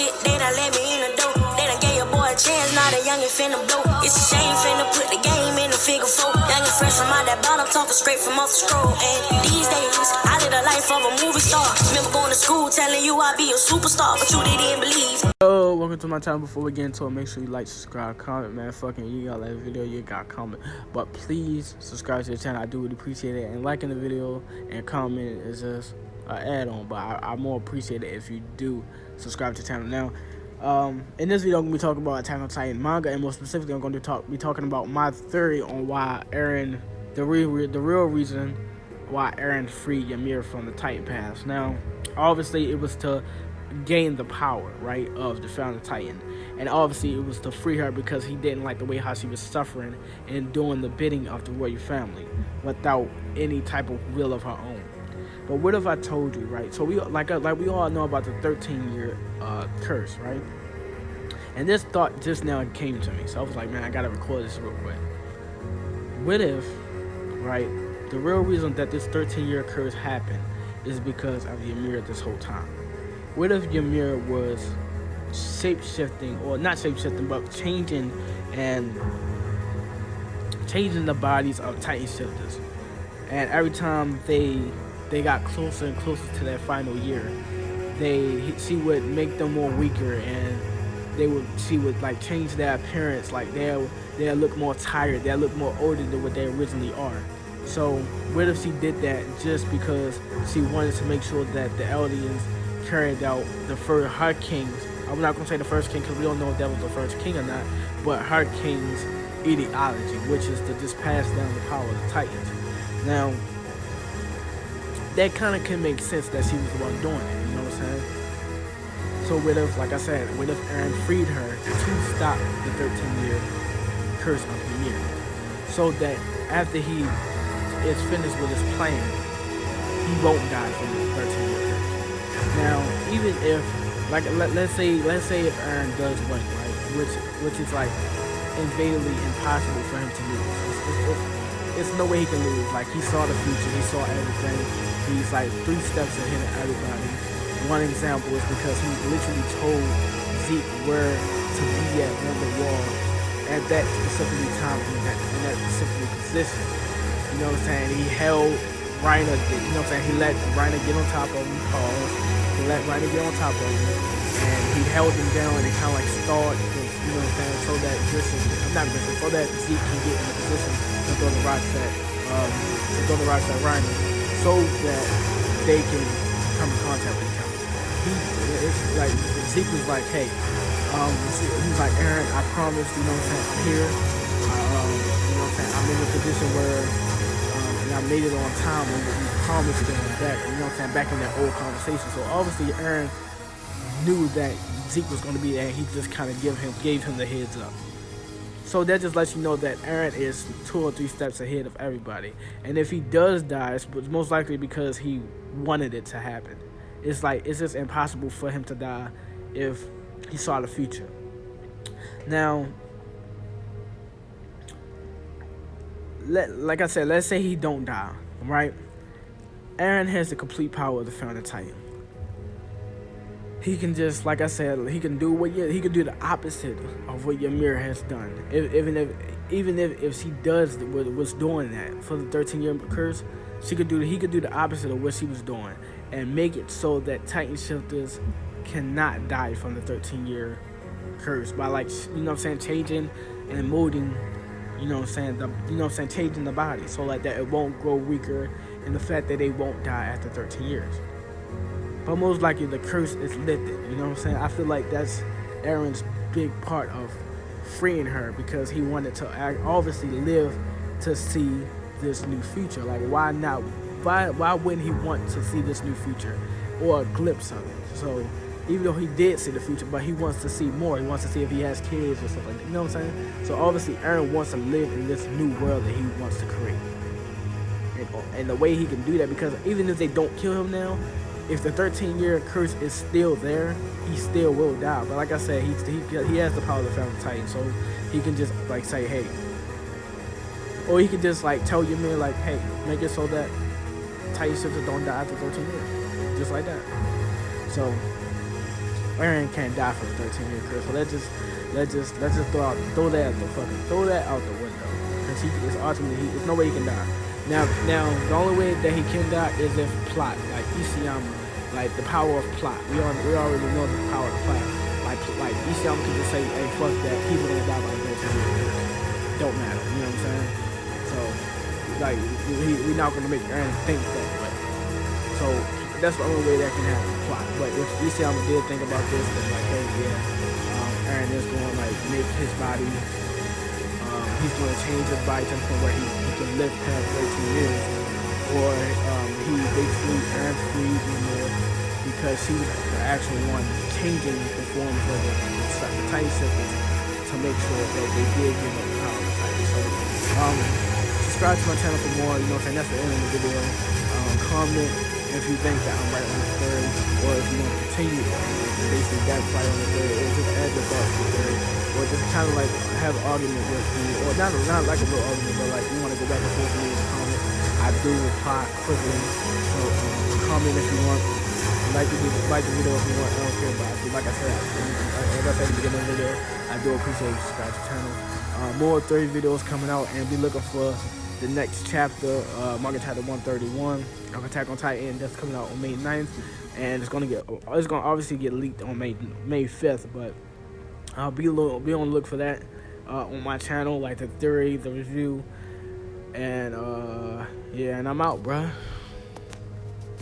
shit, they done let me in the door. They done gave your boy a chance, now the youngin' finna blow. It's a shame finna put the game in the figure four. Youngin' fresh from out that bottom, talking straight from off the scroll. And these days, I live the life of a movie star. Remember going to school telling you I'd be a superstar, but you didn't believe. Yo, welcome to my channel. Before we get into it, make sure you like, subscribe, comment, man. Fucking, you got like the video, you got comment. But please subscribe to the channel. I do really appreciate it. And liking the video and comment is just an add-on, but I more appreciate it if you do subscribe to the channel. Now, in this video, I'm gonna be talking about Attack on Titan manga, and more specifically, I'm going to be talking about my theory on why Eren, the real reason why Eren freed Ymir from the Titan Pass. Now, obviously, it was to gain the power, right, of the founder Titan, and obviously it was to free her because he didn't like the way how she was suffering and doing the bidding of the royal family without any type of will of her own. But what if I told you, right? So we like we all know about the 13-year curse, right? And this thought just now came to me, so I was like, man, I gotta record this real quick. What if, right, the real reason that this 13-year curse happened is because of Ymir this whole time? What if Ymir was shape-shifting, or not shape-shifting, but changing the bodies of Titan shifters? And every time they got closer and closer to that final year, she would make them more weaker, and she would like change their appearance. Like they'll look more tired, they'll look more older than what they originally are. So what if she did that just because she wanted to make sure that the Eldians carried out her king's, I'm not going to say the first king because we don't know if that was the first king or not, but her king's ideology, which is to just pass down the power of the Titans. Now, that kind of can make sense that she was the one doing it, you know what I'm saying? So what if, like I said, what if Eren freed her to stop the 13-year curse of Ymir, so that after he is finished with his plan, he won't die from the 13-year curse. Now, even if, like, let's say if Eren does win, right, which is like invariably impossible for him to lose. It's no way he can lose. Like, he saw the future, he saw everything. He's like 3 steps ahead of everybody. One example is because he literally told Zeke where to be at on the wall at that specific time in that specific position. You know what I'm saying? He held Reiner, you know what I'm saying? He let Reiner get on top of him, he let Reiner get on top of him, and he held him down and it kind of like stalled, you know what I'm saying, so that so that Zeke can get in a position to throw the rocks at Reiner, so that they can come in contact with each other. It's like Zeke was like, hey, he's like, Eren, I promise, you know what I'm saying, I'm here. You know what I'm saying, I'm in a position where and I made it on time when we promised them back, you know what I'm saying, back in that old conversation. So obviously Eren knew that Zeke was going to be there, and he just kind of gave him the heads up. So that just lets you know that Eren is 2 or 3 steps ahead of everybody. And if he does die, it's most likely because he wanted it to happen. It's like, it's just impossible for him to die if he saw the future. Now, like I said, let's say he don't die, right? Eren has the complete power of the founder Titan. He can just, like I said, he can do the opposite of what Ymir has done. Even if she does was doing that for the 13-year curse, he could do the opposite of what she was doing and make it so that Titan shifters cannot die from the 13-year curse by, like, you know what I'm saying, changing and molding, you know what I'm saying, changing the body so like that it won't grow weaker, and the fact that they won't die after 13 years. But most likely the curse is lifted, you know what I'm saying? I feel like that's Eren's big part of freeing her, because he wanted to obviously live to see this new future. Like, why not? Why wouldn't he want to see this new future or a glimpse of it? So even though he did see the future, but he wants to see more. He wants to see if he has kids or something like that, you know what I'm saying? So obviously Eren wants to live in this new world that he wants to create. And the way he can do that, because even if they don't kill him now, if the 13-year curse is still there, he still will die. But like I said, he has the power of the Founder Titan, so he can just like say, hey, or he can just like tell Ymir like, hey, make it so that Titan shifters don't die after 13 years, just like that. So Eren can't die for the 13-year curse. So let's just throw that out the window. Because he is ultimately there's no way he can die. Now the only way that he can die is if plot, like Isayama, like the power of plot. We already know the power of plot. Like Isayama can just say, hey, fuck that, people gonna die by the 13-year curse. Don't matter, you know what I'm saying? So like we're not gonna make Eren think that way. So that's the only way that can happen, plot. But if Isayama did think about this, then like, hey, yeah, Eren is going to like make his body, he's going to change his body to the point where he can live past 13 years, or he basically Eren freed Ymir because she was the actual one changing the forms of the Titan Sisters to make sure that they did give up the power of the Titan. So subscribe to my channel for more. You know what I'm saying? That's the end of the video. Comment if you think that I'm right on the third, or if you want to continue basically that fight on the third, or just add your thoughts to the third, or just kind of like have an argument with me, or not like a real argument, but like you want to go back and forth with me in the comment. I do reply quickly, so comment if you want. Like the video if you want. I don't care about it. Like I said, as I said at the beginning of the video, I do appreciate you subscribe to the channel. More 30 videos coming out, and be looking for the next chapter, manga chapter 131 of Attack on Titan. That's coming out on May 9th, and it's gonna obviously get leaked on May 5th. But I'll be on the look for that on my channel, like the theory, the review, and yeah, and I'm out, bruh.